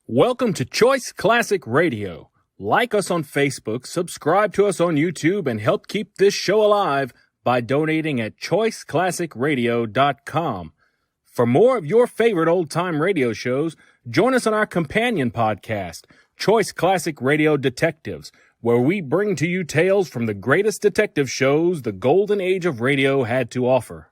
Welcome to Choice Classic Radio. Like us on Facebook, subscribe to us on YouTube, and help keep this show alive by donating at choiceclassicradio.com. For more of your favorite old-time radio shows, join us on our companion podcast, Choice Classic Radio Detectives, where we bring to you tales from the greatest detective shows the golden age of radio had to offer.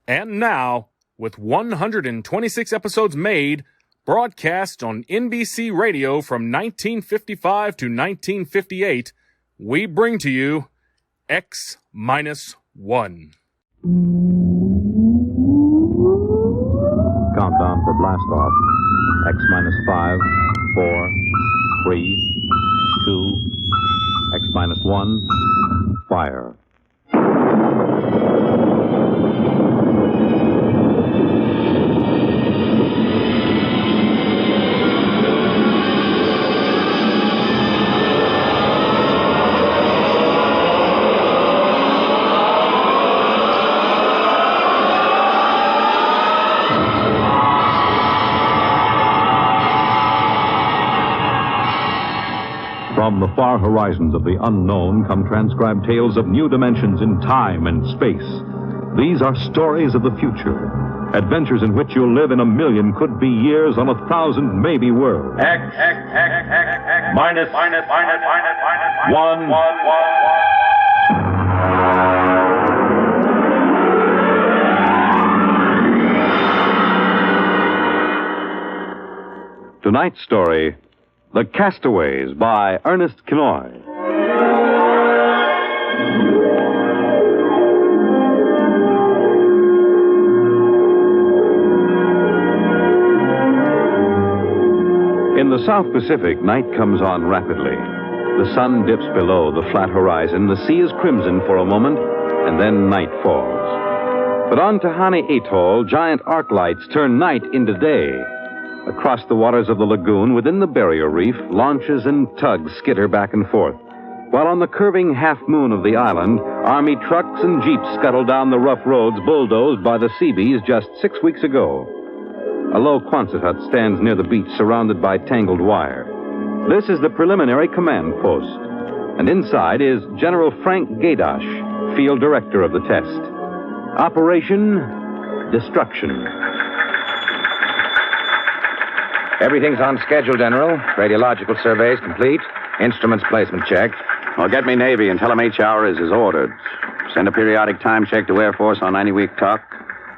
And now, with 126 episodes made, broadcast on NBC Radio from 1955 to 1958, we bring to you X-1. Countdown for blast off. X-5, 4, 3, 2, X-1, fire. From the far horizons of the unknown come transcribed tales of new dimensions in time and space. These are stories of the future, adventures in which you'll live in a million could-be years on 1,000 maybe worlds. X minus 1. Tonight's story, The Castaways by Ernest Kinoy. In the South Pacific, night comes on rapidly. The sun dips below the flat horizon, the sea is crimson for a moment, and then night falls. But on Tahani Atoll, giant arc lights turn night into day. Across the waters of the lagoon, within the barrier reef, launches and tugs skitter back and forth. While on the curving half-moon of the island, army trucks and jeeps scuttle down the rough roads bulldozed by the Seabees just 6 weeks ago. A low Quonset hut stands near the beach, surrounded by tangled wire. This is the preliminary command post. And inside is General Frank Gaydosh, field director of the test. Operation Destruction. Everything's on schedule, General. Radiological surveys complete. Instruments placement checked. Well, get me Navy and tell them HR is as ordered. Send a periodic time check to Air Force on 90-week talk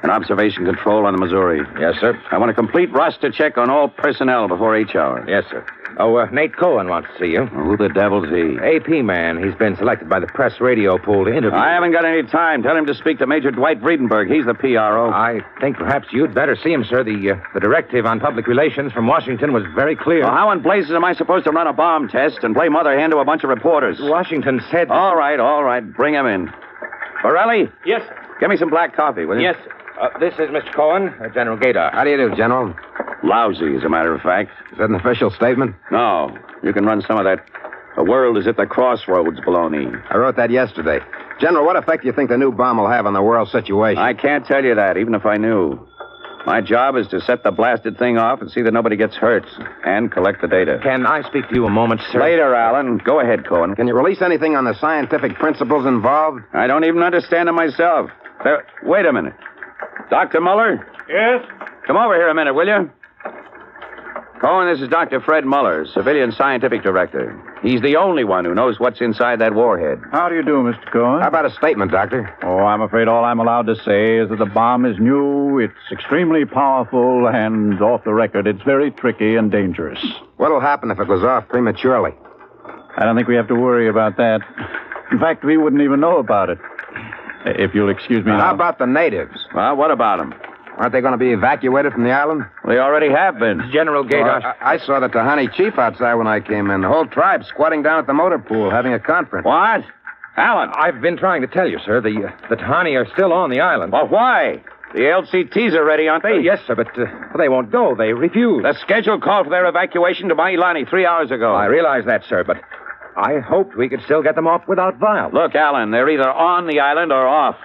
and observation control on the Missouri. Yes, sir. I want a complete roster check on all personnel before HR. Yes, sir. Oh, Nate Cohen wants to see you. Well, who the devil's he? AP man. He's been selected by the press radio pool to interview. I haven't got any time. Tell him to speak to Major Dwight Vredenberg. He's the PRO. I think perhaps you'd better see him, sir. The directive on public relations from Washington was very clear. Well, how in blazes am I supposed to run a bomb test and play mother hen to a bunch of reporters? Washington said... All right. Bring him in. Borelli? Yes, sir. Get me some black coffee, will you? Yes, sir. This is Mr. Cohen, General Gaydar. How do you do, General? Lousy, as a matter of fact. Is that an official statement? No. You can run some of that the world is at the crossroads baloney. I wrote that yesterday. General, what effect do you think the new bomb will have on the world situation? I can't tell you that, even if I knew. My job is to set the blasted thing off and see that nobody gets hurt and collect the data. Can I speak to you a moment, sir? Later, Alan. Go ahead, Cohen. Can you release anything on the scientific principles involved? I don't even understand them myself. Wait a minute. Dr. Muller? Yes? Come over here a minute, will you? Cohen, this is Dr. Fred Muller, Civilian Scientific Director. He's the only one who knows what's inside that warhead. How do you do, Mr. Cohen? How about a statement, Doctor? Oh, I'm afraid all I'm allowed to say is that the bomb is new, it's extremely powerful, and off the record, it's very tricky and dangerous. What'll happen if it goes off prematurely? I don't think we have to worry about that. In fact, we wouldn't even know about it. If you'll excuse me now. How about the natives? Well, what about them? Aren't they going to be evacuated from the island? They already have been. General Gaydar. I saw the Tahani chief outside when I came in. The whole tribe squatting down at the motor pool having a conference. What? Alan. I've been trying to tell you, sir. The Tahani are still on the island. Well, why? The LCTs are ready, aren't they? Yes, sir, but they won't go. They refuse. The schedule called for their evacuation to Mailani 3 hours ago. I realize that, sir, but I hoped we could still get them off without violence. Look, Alan, they're either on the island or off.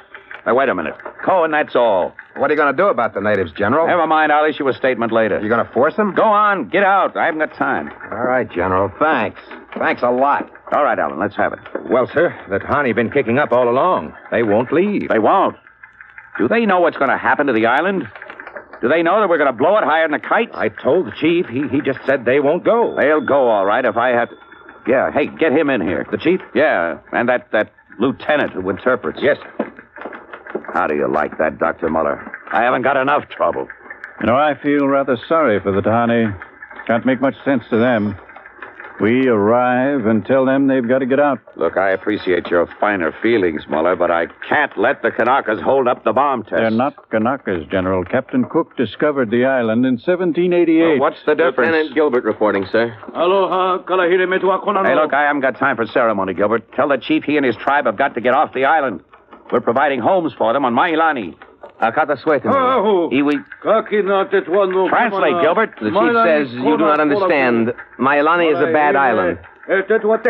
Now, wait a minute. Cohen, that's all. What are you going to do about the natives, General? Never mind. I'll issue a statement later. You going to force them? Go on. Get out. I haven't got time. All right, General. Thanks. Thanks a lot. All right, Alan. Let's have it. Well, sir, the Tahani been kicking up all along. They won't leave. They won't. Do they know what's going to happen to the island? Do they know that we're going to blow it higher than a kite? I told the chief. He just said they won't go. They'll go, all right, if I have to... Yeah, hey, get him in here. The chief? Yeah, and that lieutenant who interprets. Yes, sir. How do you like that, Dr. Muller? I haven't got enough trouble. You know, I feel rather sorry for the Tahani. Can't make much sense to them. We arrive and tell them they've got to get out. Look, I appreciate your finer feelings, Muller, but I can't let the Kanakas hold up the bomb test. They're not Kanakas, General. Captain Cook discovered the island in 1788. Well, what's the difference? Lieutenant Gilbert reporting, sir. Hey, look, I haven't got time for ceremony, Gilbert. Tell the chief he and his tribe have got to get off the island. We're providing homes for them on Mailani. Translate, Translate, Gilbert. The chief says you do not understand. Mailani is a bad island.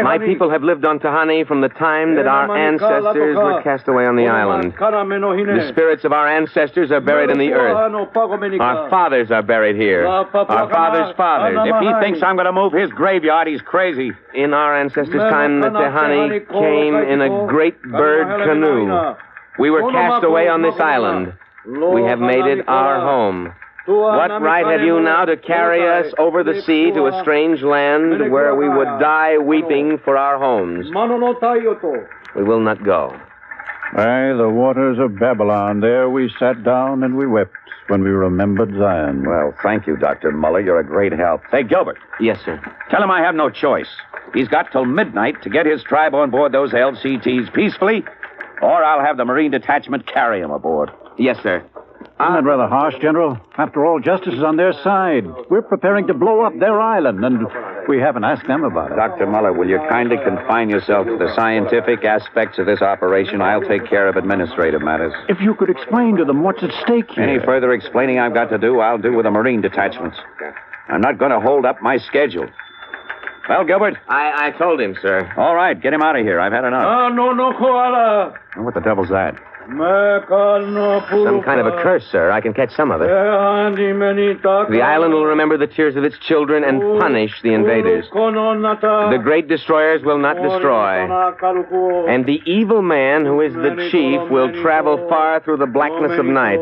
My people have lived on Tahani from the time that our ancestors were cast away on the island. The spirits of our ancestors are buried in the earth. Our fathers are buried here. Our fathers' fathers. If he thinks I'm going to move his graveyard, he's crazy. In our ancestors' time, the Tahani came in a great bird canoe. We were cast away on this island. We have made it our home. What right have you now to carry us over the sea to a strange land where we would die weeping for our homes? We will not go. By the waters of Babylon, there we sat down and we wept when we remembered Zion. Well, thank you, Dr. Muller. You're a great help. Hey, Gilbert. Yes, sir. Tell him I have no choice. He's got till midnight to get his tribe on board those LCTs peacefully, or I'll have the Marine Detachment carry him aboard. Yes, sir. Isn't that rather harsh, General? After all, justice is on their side. We're preparing to blow up their island, and we haven't asked them about it. Dr. Muller, will you kindly confine yourself to the scientific aspects of this operation? I'll take care of administrative matters. If you could explain to them what's at stake here. Any further explaining I've got to do, I'll do with the Marine detachments. I'm not going to hold up my schedule. Well, Gilbert? I told him, sir. All right, get him out of here. I've had enough. No, koala. What the devil's that? Some kind of a curse, sir. I can catch some of it. The island will remember the tears of its children and punish the invaders. The great destroyers will not destroy. And the evil man, who is the chief, will travel far through the blackness of night.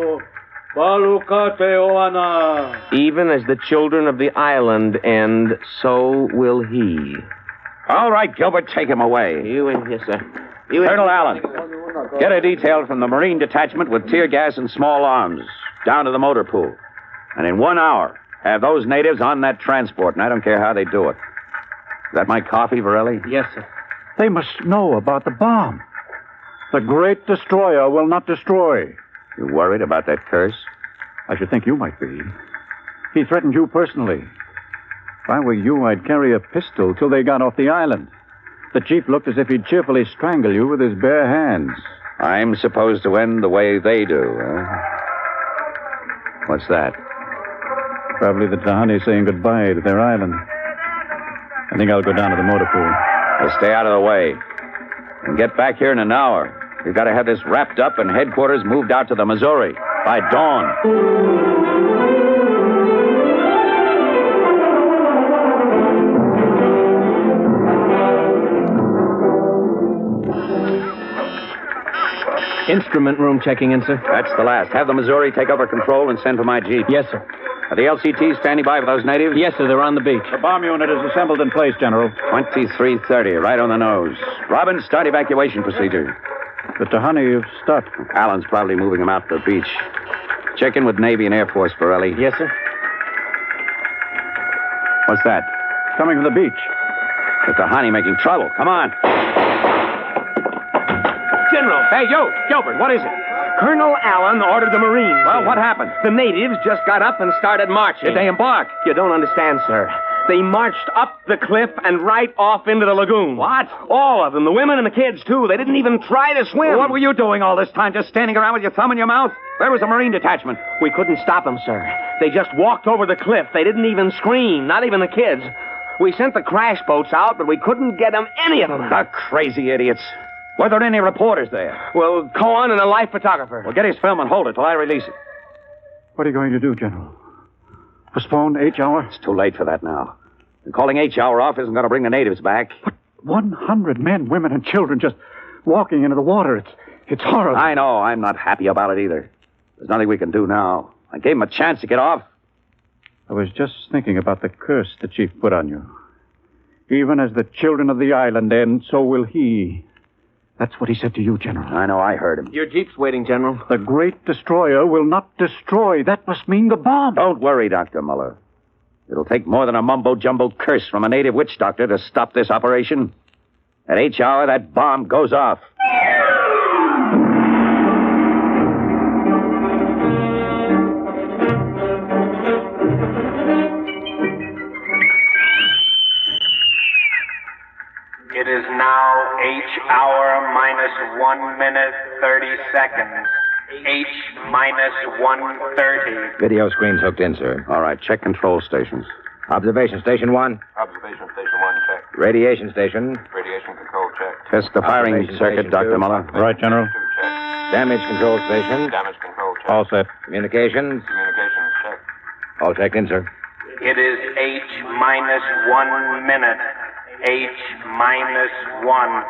Even as the children of the island end, so will he. All right, Gilbert, take him away. Yes, sir. Colonel Allen, get a detail from the Marine Detachment with tear gas and small arms down to the motor pool. And in 1 hour, have those natives on that transport, and I don't care how they do it. Is that my coffee, Varelli? Yes, sir. They must know about the bomb. The great destroyer will not destroy. You worried about that curse? I should think you might be. He threatened you personally. If I were you, I'd carry a pistol till they got off the island. The chief looked as if he'd cheerfully strangle you with his bare hands. I'm supposed to end the way they do, huh? What's that? Probably the Tahani saying goodbye to their island. I think I'll go down to the motor pool. Well, stay out of the way. And get back here in an hour. We've got to have this wrapped up and headquarters moved out to the Missouri by dawn. Instrument room checking in, sir. That's the last. Have the Missouri take over control and send for my jeep. Yes, sir. Are the LCTs standing by for those natives? Yes, sir. They're on the beach. The bomb unit is assembled in place, General. 2330, right on the nose. Robin, start evacuation procedure. The Tahani have stopped. Allen's probably moving them out to the beach. Check in with Navy and Air Force, Borelli. Yes, sir. What's that? Coming from the beach. The Tahani making trouble. Come on. General. Hey, you, Gilbert, what is it? Colonel Allen ordered the Marines. Well, what happened? The natives just got up and started marching. Did they embark? You don't understand, sir. They marched up the cliff and right off into the lagoon. What? All of them, the women and the kids, too. They didn't even try to swim. What were you doing all this time? Just standing around with your thumb in your mouth? Where was the Marine detachment? We couldn't stop them, sir. They just walked over the cliff. They didn't even scream, not even the kids. We sent the crash boats out, but we couldn't get them, any of them. The crazy idiots. Were there any reporters there? Well, go on and a life photographer. Well, get his film and hold it till I release it. What are you going to do, General? Postpone H hour? It's too late for that now. And calling H hour off isn't going to bring the natives back. But 100 men, women, and children just walking into the water. It's horrible. I know. I'm not happy about it either. There's nothing we can do now. I gave him a chance to get off. I was just thinking about the curse the chief put on you. Even as the children of the island end, so will he. That's what he said to you, General. I know. I heard him. Your jeep's waiting, General. The great destroyer will not destroy. That must mean the bomb. Don't worry, Dr. Muller. It'll take more than a mumbo-jumbo curse from a native witch doctor to stop this operation. At H hour, that bomb goes off. It is now H hour minus 1 minute 30 seconds. H minus 1:30. Video screen's hooked in, sir. All right, check control stations. Observation Station 1. Observation Station 1, check. Radiation Station. Radiation control, check. Test the firing Observation circuit, Station Dr. 2. Muller. Right, General. 2, check. Damage control station. Damage control, check. All set. Communications. Communications, check. All checked in, sir. It is H minus 1 minute. H minus 1.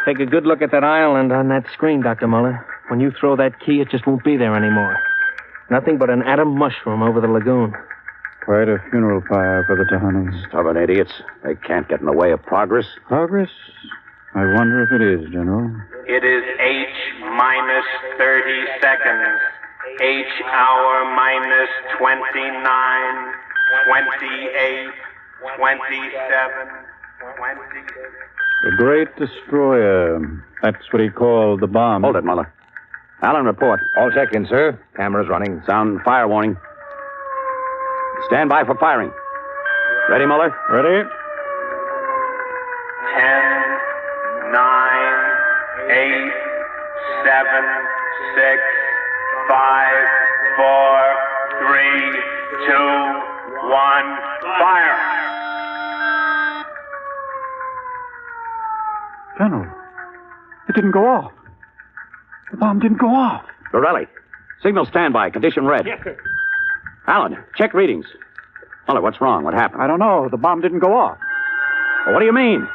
Take a good look at that island on that screen, Dr. Muller. When you throw that key, it just won't be there anymore. Nothing but an atom mushroom over the lagoon. Quite a funeral pyre for the Tahanis. Stubborn idiots. They can't get in the way of progress. Progress? I wonder if it is, General. It is H minus 30 seconds. H hour minus 29, 28, 27, 26. The great destroyer. That's what he called the bomb. Hold it, Muller. Allen, report. All checked in, sir. Cameras running. Sound fire warning. Stand by for firing. Ready, Muller? Ready? 10, 9, 8, 7, 6, 5, 4, 3, 2, 1, fire! General, it didn't go off. The bomb didn't go off. Borelli. Signal standby. Condition red. Yes, sir. Allen, check readings. Muller, what's wrong? What happened? I don't know. The bomb didn't go off. Well, what do you mean?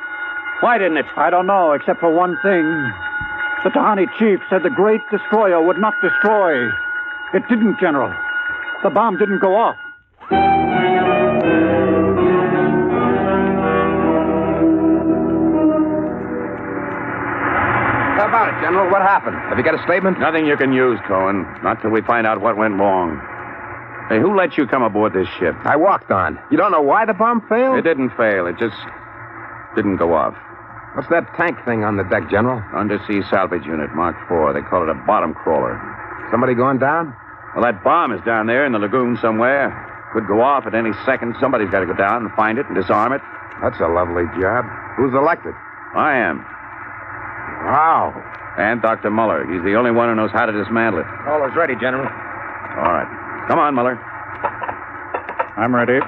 Why didn't it? I don't know, except for one thing. The Tahani chief said the great destroyer would not destroy. It didn't, General. The bomb didn't go off. How about it, General? What happened? Have you got a statement? Nothing you can use, Cohen. Not till we find out what went wrong. Hey, who let you come aboard this ship? I walked on. You don't know why the bomb failed? It didn't fail. It just didn't go off. What's that tank thing on the deck, General? Undersea salvage unit, Mark IV. They call it a bottom crawler. Somebody going down? Well, that bomb is down there in the lagoon somewhere. Could go off at any second. Somebody's got to go down and find it and disarm it. That's a lovely job. Who's elected? I am. Wow. And Dr. Muller. He's the only one who knows how to dismantle it. Caller's ready, General. All right. Come on, Muller. I'm ready.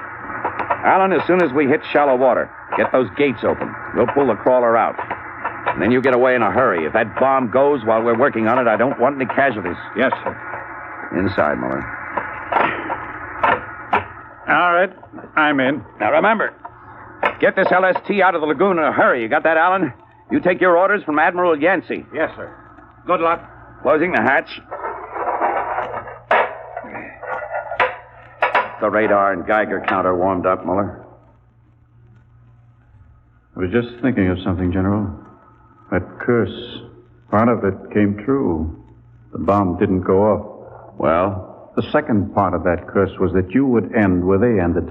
Allen, as soon as we hit shallow water, get those gates open. We'll pull the crawler out. And then you get away in a hurry. If that bomb goes while we're working on it, I don't want any casualties. Yes, sir. Inside, Muller. All right. I'm in. Now, remember, get this LST out of the lagoon in a hurry. You got that, Allen? You take your orders from Admiral Yancey. Yes, sir. Good luck. Closing the hatch. The radar and Geiger counter warmed up, Muller. I was just thinking of something, General. That curse, part of it came true. The bomb didn't go off. Well? The second part of that curse was that you would end where they ended.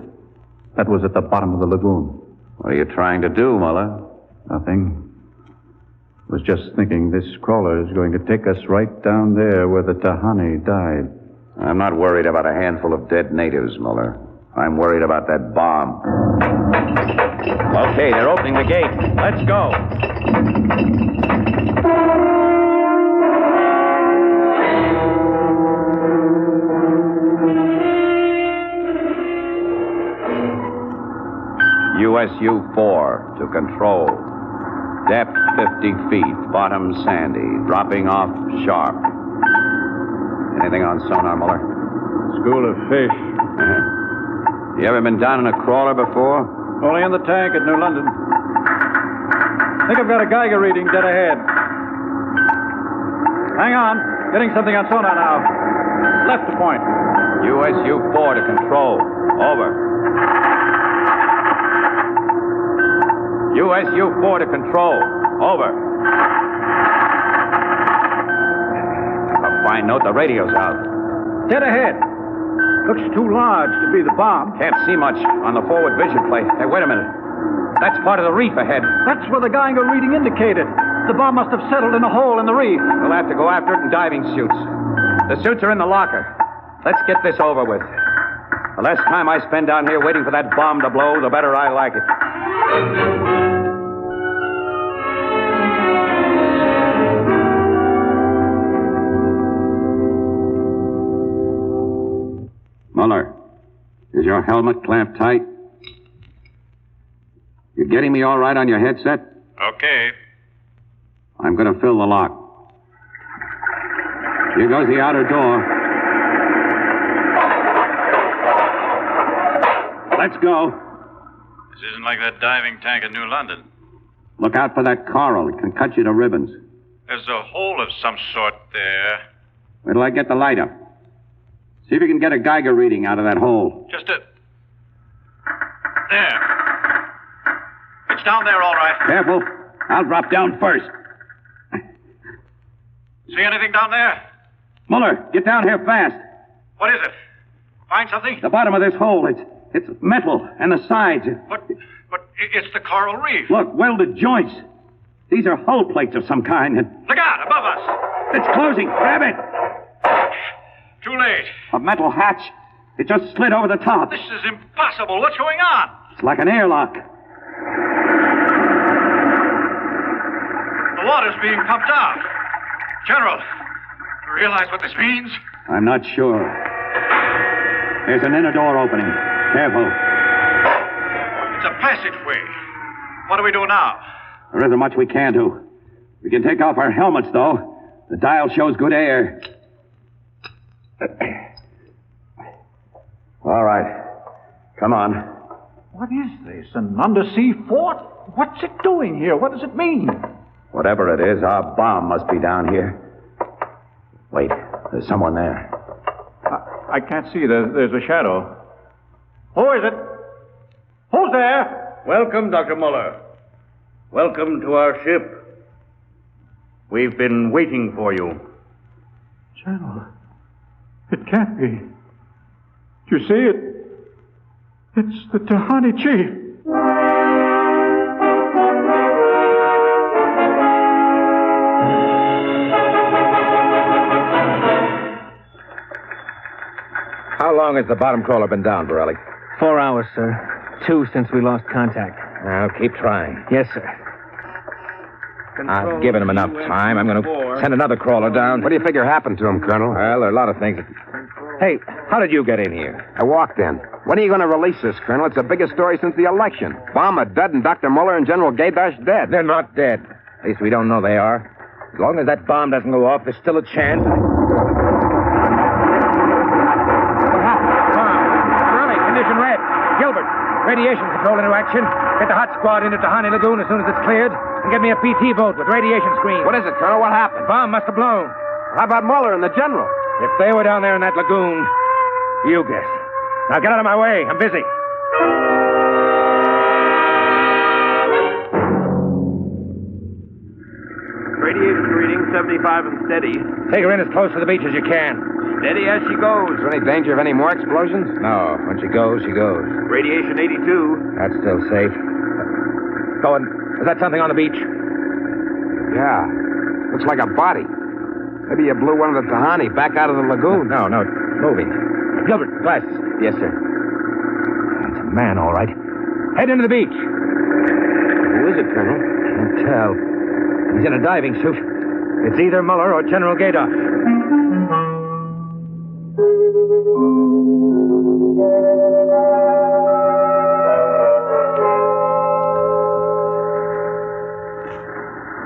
That was at the bottom of the lagoon. What are you trying to do, Muller? Nothing. I was just thinking this crawler is going to take us right down there where the Tahani died. I'm not worried about a handful of dead natives, Muller. I'm worried about that bomb. Okay, they're opening the gate. Let's go. USU-4 to control. Depth 50 feet, bottom sandy, dropping off sharp. Anything on sonar, Muller? School of fish. You ever been down in a crawler before? Only in the tank at New London. Think I've got a Geiger reading dead ahead. Hang on. Getting something on sonar now. Left to point. USU-4 to control. Over. USU-4 to control. Over. A fine note. The radio's out. Dead ahead. Looks too large to be the bomb. Can't see much on the forward vision plate. Hey, wait a minute. That's part of the reef ahead. That's where the Geiger reading indicated. The bomb must have settled in a hole in the reef. We'll have to go after it in diving suits. The suits are in the locker. Let's get this over with. The less time I spend down here waiting for that bomb to blow, the better I like it. Muller, is your helmet clamped tight? You getting me all right on your headset? Okay. I'm going to fill the lock. Here goes the outer door. Let's go. This isn't like that diving tank in New London. Look out for that coral. It can cut you to ribbons. There's a hole of some sort there. Wait till I get the light up. See if you can get a Geiger reading out of that hole. Just a... There. It's down there, all right. Careful. I'll drop down first. See anything down there? Muller, get down here fast. What is it? Find something? The bottom of this hole, it's metal, and the sides. But it's the coral reef. Look, welded joints. These are hull plates of some kind. Look out, above us. It's closing. Grab it. Too late. A metal hatch. It just slid over the top. This is impossible. What's going on? It's like an airlock. The water's being pumped out. General, you realize what this means? I'm not sure. There's an inner door opening. Careful. It's a passageway. What do we do now? There isn't much we can do. We can take off our helmets, though. The dial shows good air. All right. Come on. What is this? An undersea fort? What's it doing here? What does it mean? Whatever it is, our bomb must be down here. Wait, there's someone there. I can't see. There's a shadow. Who is it? Who's there? Welcome, Dr. Muller. Welcome to our ship. We've been waiting for you. General, it can't be. You see it? It's the Tahani chief. How long has the bottom crawler been down, Borelli? 4 hours, sir. 2 since we lost contact. Now, keep trying. Yes, sir. I've given him enough time. I'm going to send another crawler down. What do you figure happened to him, Colonel? Well, there are a lot of things. Hey, how did you get in here? I walked in. When are you going to release this, Colonel? It's the biggest story since the election. Bomber dead and Dr. Muller and General Gaydash dead. They're not dead. At least we don't know they are. As long as that bomb doesn't go off, there's still a chance. What happened? Bomb. Borelli, condition red. Gilbert, radiation control into action. Get the hot squad into Tahani Lagoon as soon as it's cleared. And get me a PT boat with radiation screen. What is it, Colonel? What happened? Bomb must have blown. How about Muller and the General? If they were down there in that lagoon, you guess. Now get out of my way. I'm busy. Radiation reading 75 and steady. Take her in as close to the beach as you can. Steady as she goes. Is there any danger of any more explosions? No, when she goes, she goes. Radiation 82. That's still safe. Go on. Is that something on the beach? Yeah. Looks like a body. Maybe you blew one of the Tahani back out of the lagoon. No, it's moving. Gilbert, glasses. Yes, sir. It's a man, all right. Head into the beach. Who is it, Colonel? Can't tell. He's in a diving suit. It's either Muller or General Gaydash.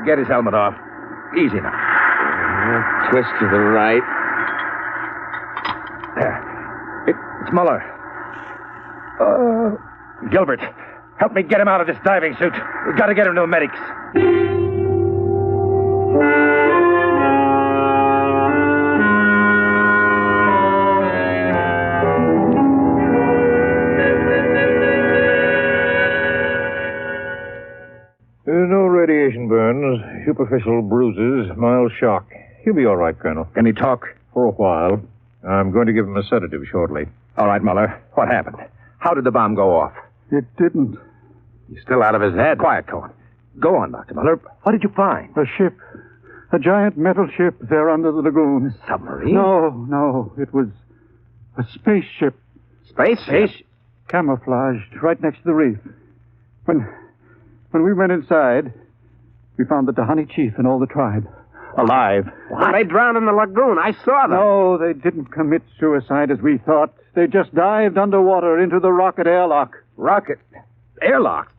Get his helmet off. Easy now. Twist to the right. There. It's Muller. Gilbert, help me get him out of this diving suit. We've got to get him to the medics. No radiation burns, superficial bruises, mild shock. He'll be all right, Colonel. Can he talk? For a while. I'm going to give him a sedative shortly. All right, Muller. What happened? How did the bomb go off? It didn't. He's still out of his head. Quiet, Cohen. Go on, Dr. Muller. What did you find? A ship. A giant metal ship there under the lagoon. Submarine? No. It was a spaceship. Space? Camouflaged right next to the reef. When we went inside, we found the Tahani chief and all the tribe alive. What? They drowned in the lagoon. I saw them. No, they didn't commit suicide as we thought. They just dived underwater into the rocket airlock. Rocket? Airlock?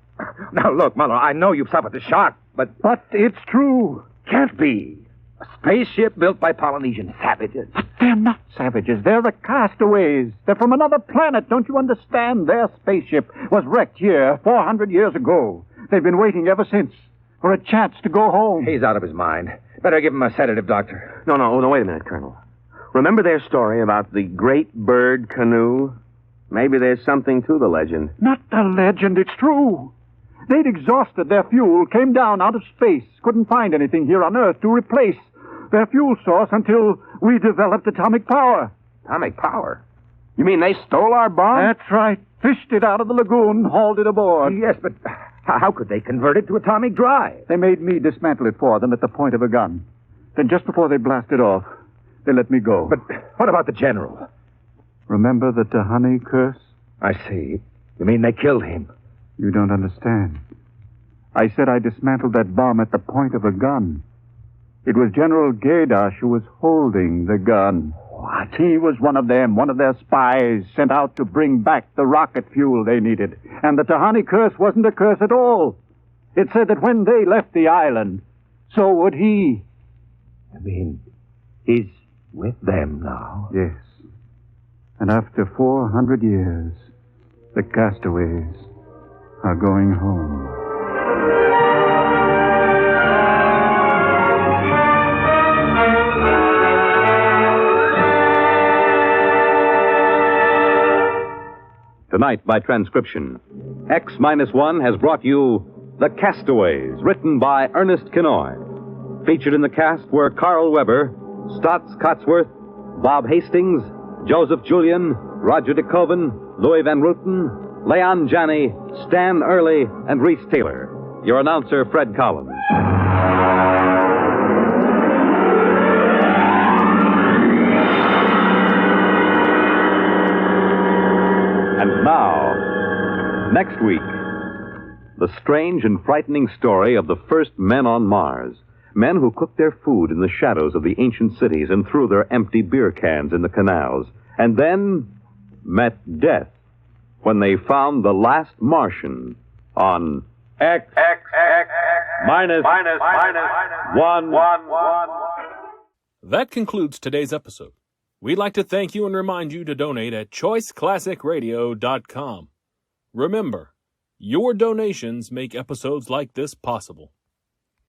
Now, look, Muller, I know you've suffered the shock, but it's true. Can't be. A spaceship built by Polynesian savages. But they're not savages. They're the Castaways. They're from another planet. Don't you understand? Their spaceship was wrecked here 400 years ago. They've been waiting ever since for a chance to go home. He's out of his mind. Better give him a sedative, Doctor. No, wait a minute, Colonel. Remember their story about the great bird canoe? Maybe there's something to the legend. Not a legend. It's true. They'd exhausted their fuel, came down out of space, couldn't find anything here on Earth to replace their fuel source until we developed atomic power. Atomic power? You mean they stole our bomb? That's right. Fished it out of the lagoon, hauled it aboard. Yes, but how could they convert it to atomic drive? They made me dismantle it for them at the point of a gun. Then just before they blasted off, they let me go. But what about the general? Remember the Tahani curse? I see. You mean they killed him? You don't understand. I said I dismantled that bomb at the point of a gun. It was General Gaydash who was holding the gun. What? He was one of them, one of their spies, sent out to bring back the rocket fuel they needed. And the Tahani curse wasn't a curse at all. It said that when they left the island, so would he. You mean he's with them now? Yes. And after 400 years, the Castaways are going home. Tonight, by transcription, X-1 has brought you The Castaways, written by Ernest Kinoy. Featured in the cast were Carl Weber, Stotts Cotsworth, Bob Hastings, Joseph Julian, Roger DeKoven, Louis Van Ruten, Leon Janney, Stan Early, and Reese Taylor. Your announcer, Fred Collins. And now, next week, the strange and frightening story of the first men on Mars. Men who cooked their food in the shadows of the ancient cities and threw their empty beer cans in the canals. And then met death when they found the last Martian on X minus 1. That concludes today's episode. We'd like to thank you and remind you to donate at choiceclassicradio.com. Remember, your donations make episodes like this possible.